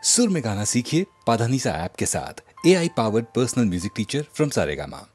सुर में गाना सीखिए पाधानीसा ऐप के साथ। AI powered personal music teacher from Saregama.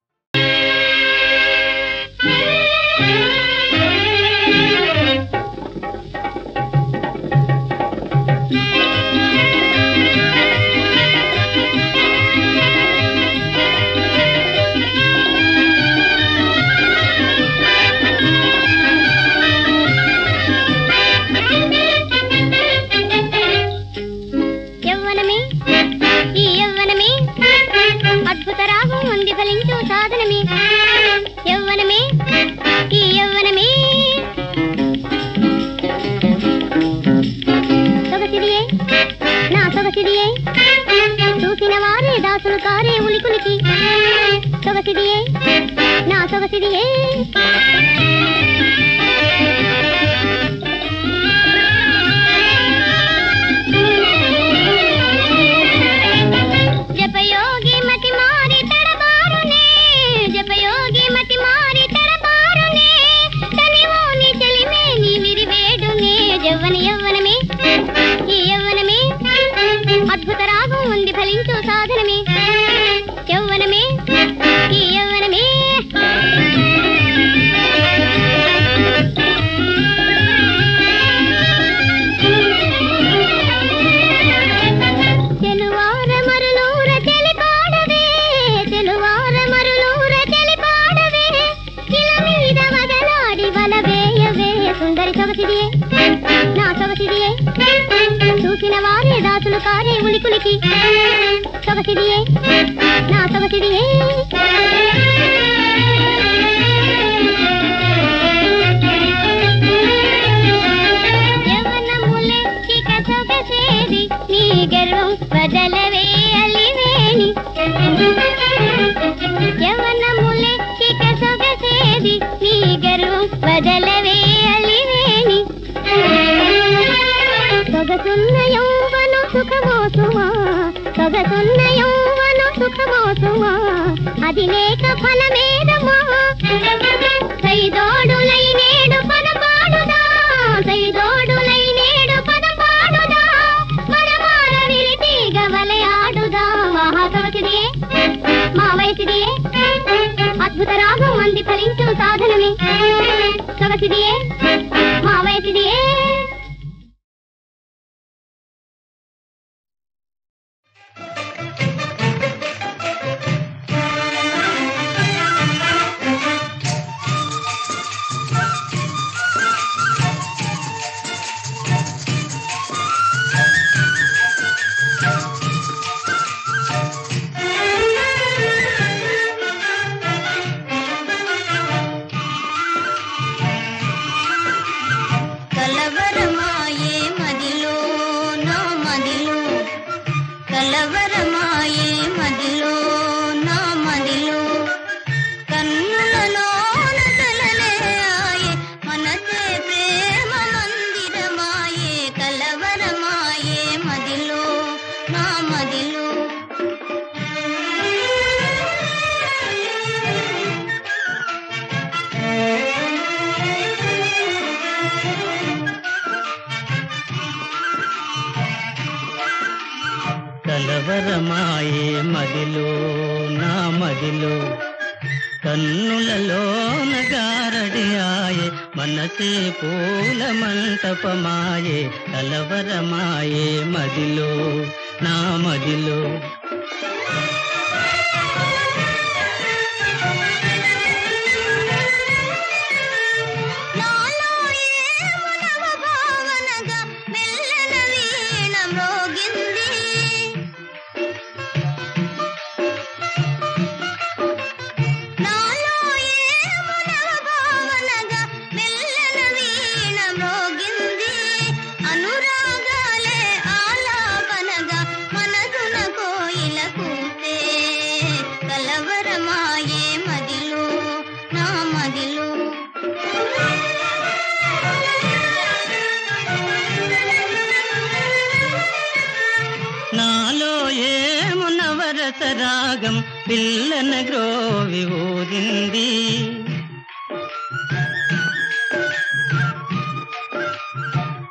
రాగం పిల్లన గ్రోవి ఊరింది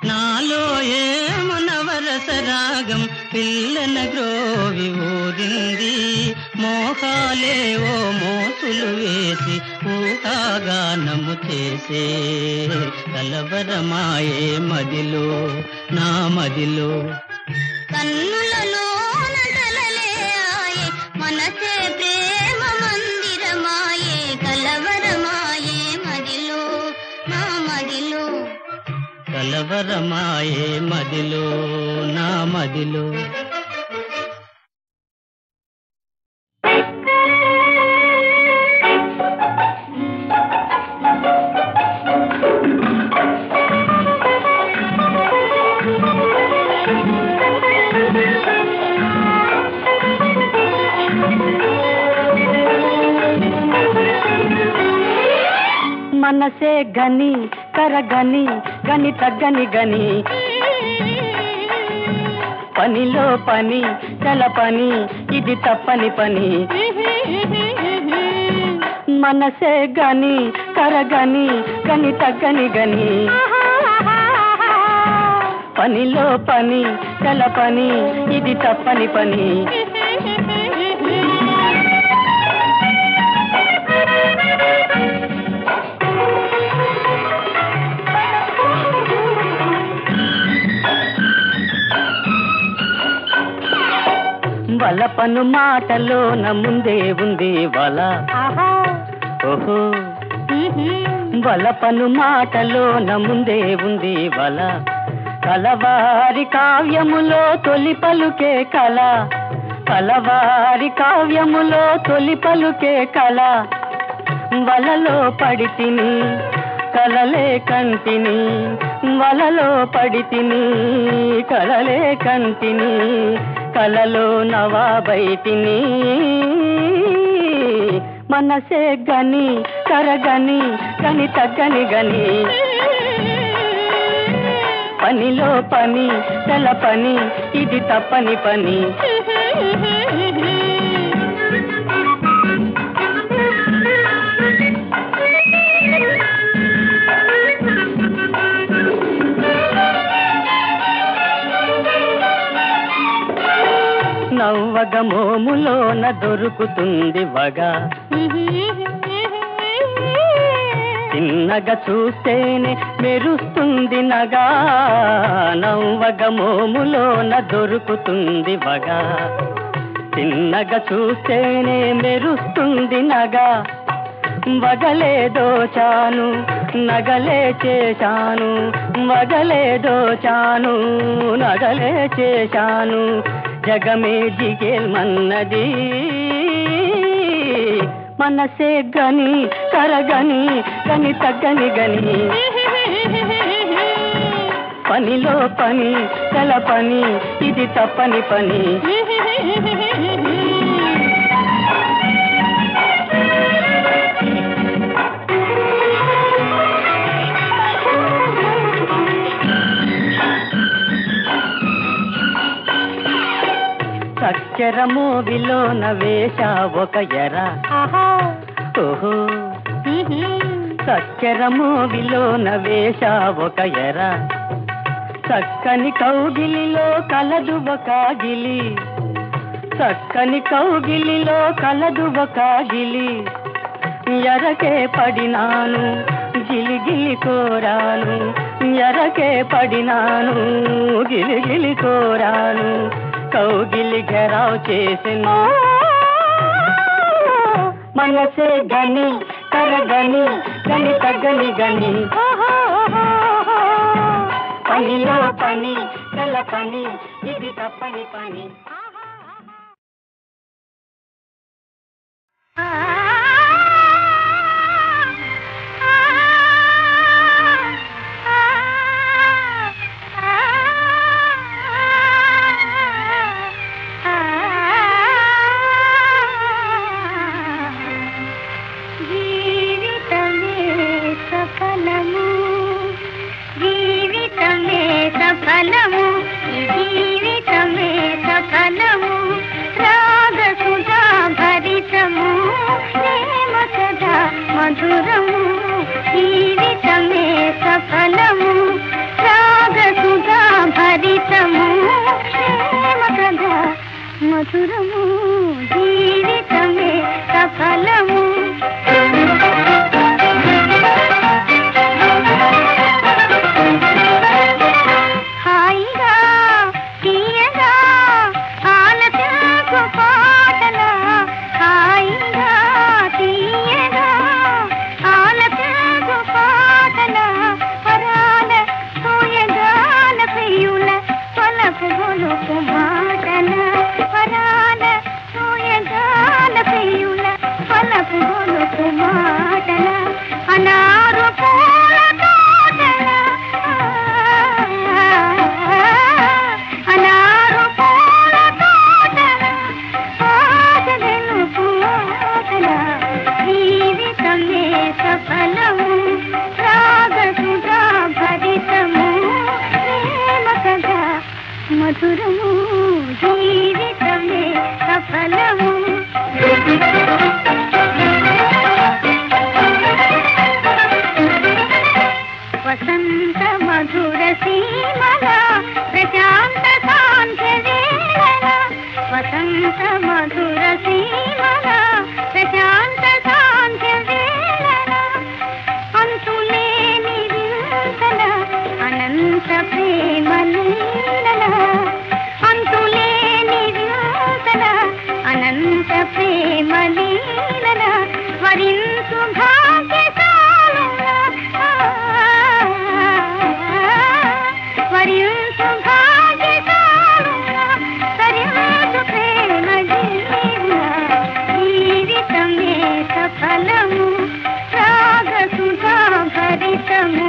నాలో ఏమో నవరస రాగం పిల్లన గ్రోవి ఊరింది మోహాలేవో మోసులు వేసి ఊహాగానము చేసే కలవరమాయే మదిలో నా మదిలో కన్నులలో నడలలే ఆయే మనసే ప్రేమ మందిరమాయే కలవరమాయే మదిలో నా మదిలో కలవరమాయే మదిలో నా మదిలో మనసే గని కరగని గని తగ్గని గని పనిలో పని చల పని ఇది తప్పని పని మనసే గని కరగని గని తగ్గని గని పనిలో పని చల పని ఇది తప్పని పని వలపను మాటలోన ముందే ఉంది వల ఓహో వలపను మాటలోన ముందే ఉంది వల కలవారి కావ్యములో తొలి పలుకే కళ కలవారి కావ్యములో తొలి పలుకే కళ వలలో పడితిని కలలే కంటిని వలలో పడితిని కలలే కంటిని కలలో నవాబైతిని మనసే గని కరగని గని తగ్గని గని పనిలో పని చల పని ఇది తప్పని పని నవ్వగ మోములోన దొరుకుతుంది వగ చిన్నగా చూస్తేనే మెరుస్తుంది నగా నవ్వగ మోములోన దొరుకుతుంది వగ చిన్నగా చూస్తేనే మెరుస్తుంది నగా వగలే దోచాను నగలే చేశాను వగలే దోచాను నగలే చేశాను జగమే జిగేల్మన్నది మనసే గని కరగని గని తగ్గని గని పనిలో పని చల పని ఇది తప్పని పని చక్కెర మోవిలోన వేశా ఒక ఎర ఓహో చక్కెర మోవిలోన వేశా ఒక ఎర చక్కని కౌగిలిలో కలదు ఒక గిలి చక్కని కౌగిలిలో కలదు ఒక గిలి ఎరకే పడినాను గిలిగిలి కోరాను ఎరకే పడినాను గిలిగిలి కోరాను కౌగిలి ఘెరావ్ చేసిన మనసే గని కరగని గని తగ్గని గని పనిలో పని చల పని ఇది తప్పని పని జీవితమే సఫలము జీవితమే సఫలము మధురము జీవితమే సఫలము. హాయిగా తీయగా ఆలపించు పాటల, హాయిగా తీయగా ఆలపించు పాటల, పరాల సోయగాల పెయ్యుల పలపు గొలుపు మాటల, పరాల సోయగాల పెయ్యుల పలపు గొలుపు మాటల, అనారు పూల తోటల, అనారు పూల తోటల, ఆశగెలుపు ఆటల, జీవితమే సఫలము, రాగసుధా భరితము, ప్రేమ కథ మధురము, జీవితమే సఫలము. వసంత మధుర సీమల ప్రశాంత సాంధ్య వేళల, వసంత మధుర సీమల ప్రశాంత సాంధ్య వేళల, అంతులేని వింతల అనంత ప్రేమ లీలల, అంతులేని వింతల అనంత ప్రేమ లీలల, వరించు భాగ్యశాలుల, వరించు భాగ్యశాలుల, వరించు ప్రేమ జీవుల, జీవితమే సఫలము, రాగసుధా భరితము,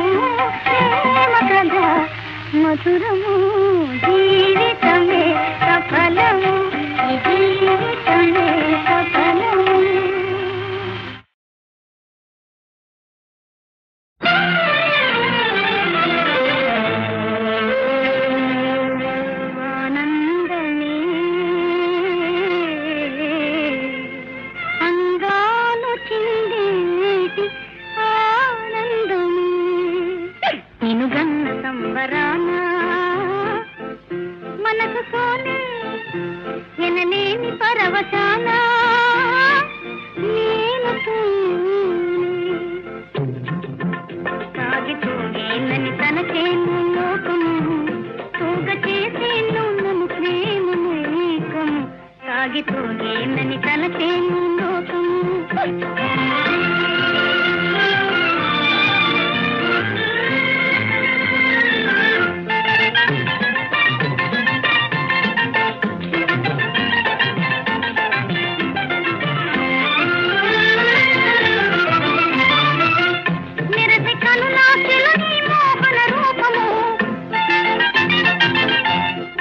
ప్రేమ కథ మధురము, జీవితమే సఫలము, జీవితమే సఫలము. ఆనందమే అంగాలు చిందేటి ఆనందమే, నిను గన్న సంబరాన మనకు సోనే ఎనలేని పరవశాన నేను సాగితోగేనని తనకేను లోకము, తోగ చేసేను నన్ను ప్రేమమేకము, సాగితోగేనని తనకేను లోకము. మెరసి కనులా చెలని మోహన రూపము,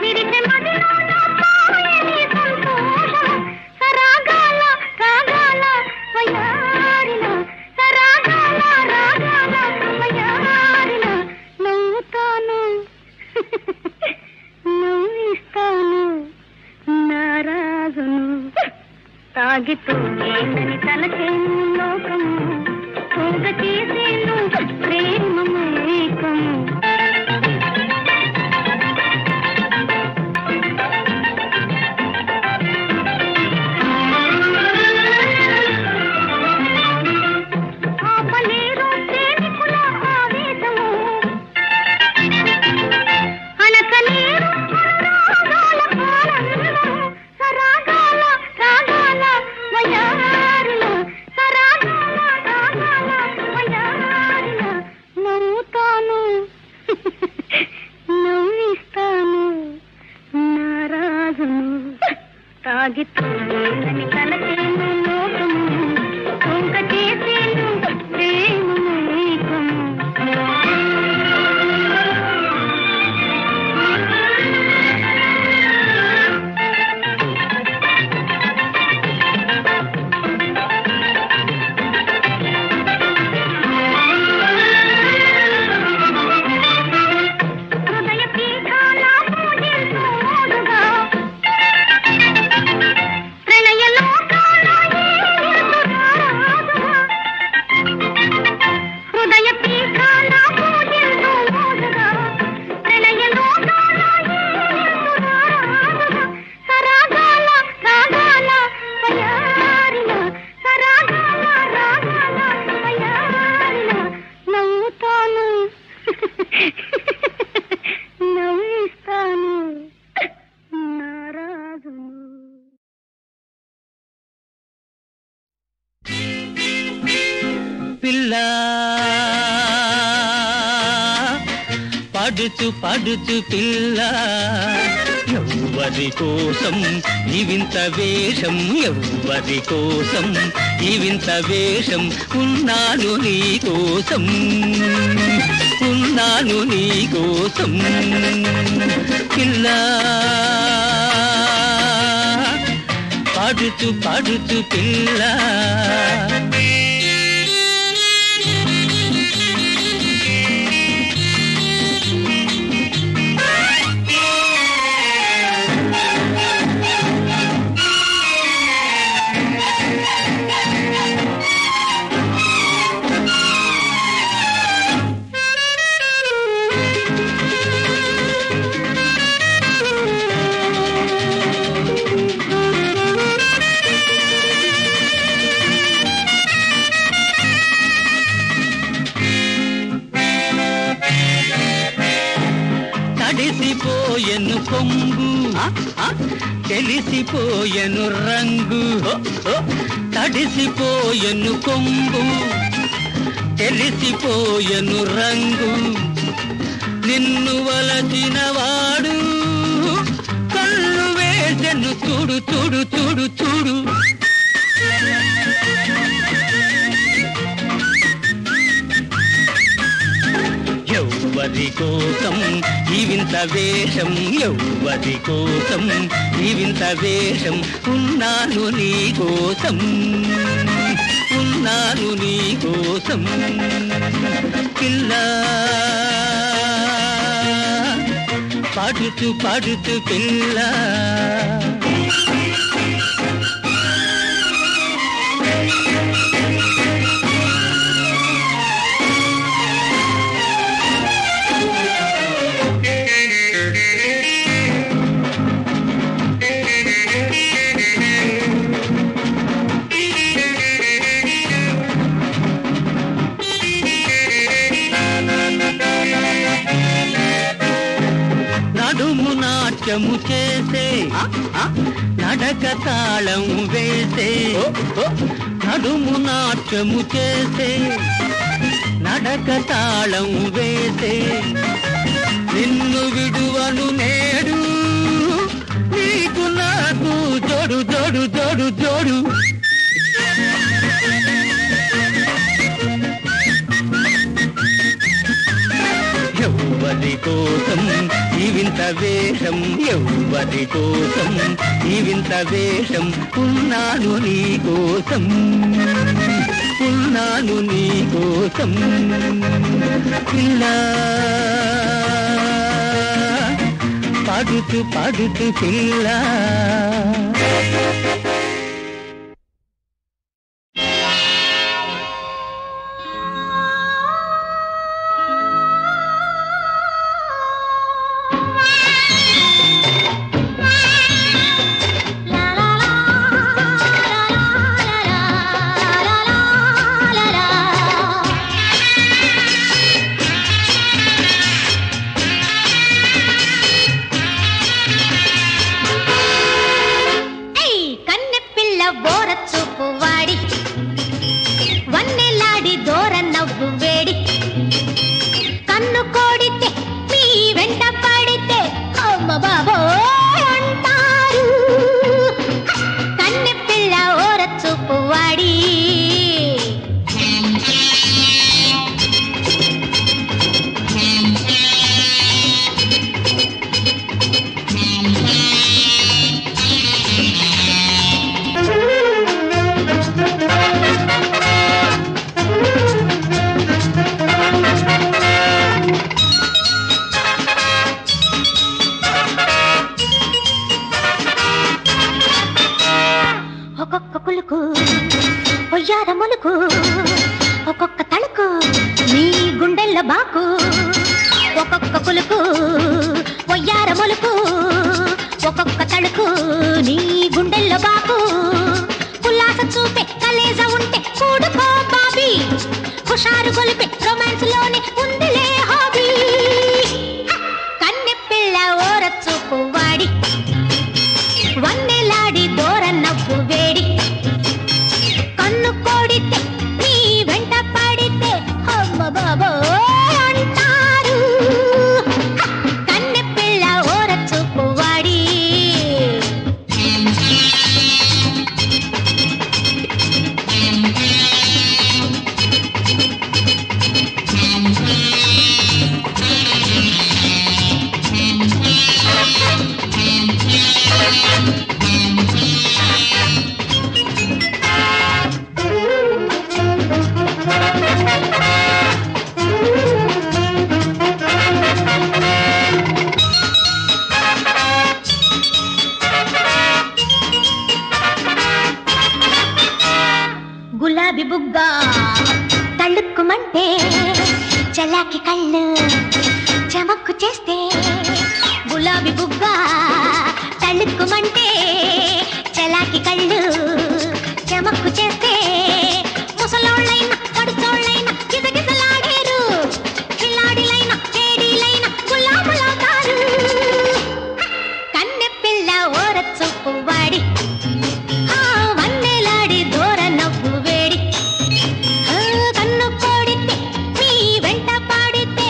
విరిసె మదిలో నా మాయని సంతోషము, సరాగాల రాగాల వయారిన, సరాగాల రాగాల వయారిన, నవ్వుతాను నవ్విస్తాను నారాజును, తాగితోగేనని తలకేను లోకము, తోగ చేసేను ప్రేమమేకము. ఆపలేరు ప్రేమికుల ఆవేశము, అనకలేరు అనురాగాల ఆనందము, సరాగాల రాగాల వయారుల, సరాగాల రాగాల వయారుల, నవ్వుతాను నవ్విస్తాను నారాజును, తాగితోగేనని తలకేను లోకము, తోగ చేసేను ప్రేమమేకము. హృదయ పీఠాల పూజించు మోదుగా, ప్రణయ లోకాల ఏలుతురారాజుగా, పిల్ల పడుచు పడుచు పిల్ల ఎవ్వరి కోసం ఈ వింత వేషం ఎవ్వరి కోసం ఈ వింత వేషం ఉన్నాను నీ కోసం ఉన్నాను నీ కోసం పిల్ల పడుచు పడుచు పిల్ల తడిసిపోయెను కొంగు తెలిసిపోయెను రంగు తడిసిపోయెను కొంగు తెలిసిపోయెను రంగు నిన్ను వలచిన వాడు కళ్ళు వేసెను చూడు చూడు చూడు చూడు ఎవ్వరి కోసం ఈ వింత వేషం ఎవ్వరి కోసం ఈ వింత వేషం ఉన్నాను నీ కోసం ఉన్నాను నీ కోసం పిల్ల పడుతూ పడుతూ పిల్ల నడుము నాట్యము చేసే నడక తాళం వేసే నడుము నాట్యము చేసే నడక తాళం వేసే నిన్ను విడువను నేడు నీకు నాకు జోడు జోడు జోడు జోడు ఎవ్వరి కోసం ఈ వింత వేషం ఎవ్వరి కోసం ఈ వింత వేషం ఉన్నాను నీ కోసం ఉన్నాను నీ కోసం పిల్ల పడుతూ పడుతూ పిల్ల ఒక్కొక్క తళుకు నీ గుండెల్ల బాకు ఒక్కొక్క పులుకు ఒయ్యార మొలుకు ఒక్కొక్క తళుకు నీ గుండెల్ల బాకు ఉల్లాస చూపే కలేజ ఉంటే కూడుకో బాబీ హుషారు గొలిపే రొమాన్స్ లోని ఉందిలే హాబీ కన్నె పిల్ల ఓర చూపు వాడి వన్నెలాడి దూర నవ్వు వేడి కన్ను కోడితే నీ వెంట పడి చలాకి కళ్ళు చమక్కు చేస్తే గులాబీ బుగ్గ తళుక్కుమంటే చలాకి కళ్ళు చమక్కు చేస్తే ముసలోళ్ళైనా పడుచోళ్ళైనా గిజగిజలాడేరు కిలాడిలైనా కేడీలైనా గులాబులవుతారు కన్నె పిల్ల ఓరచూపు వాడి వన్నెలాడి దూర నవ్వు వేడి కన్ను కోడితే మీ వెంట పాడితే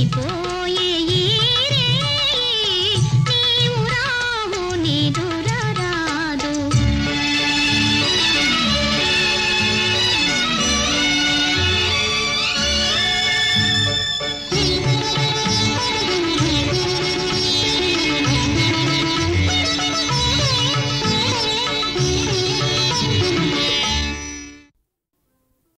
గడిచిపోయే ఈ రేయి, నీవు రావు నీదు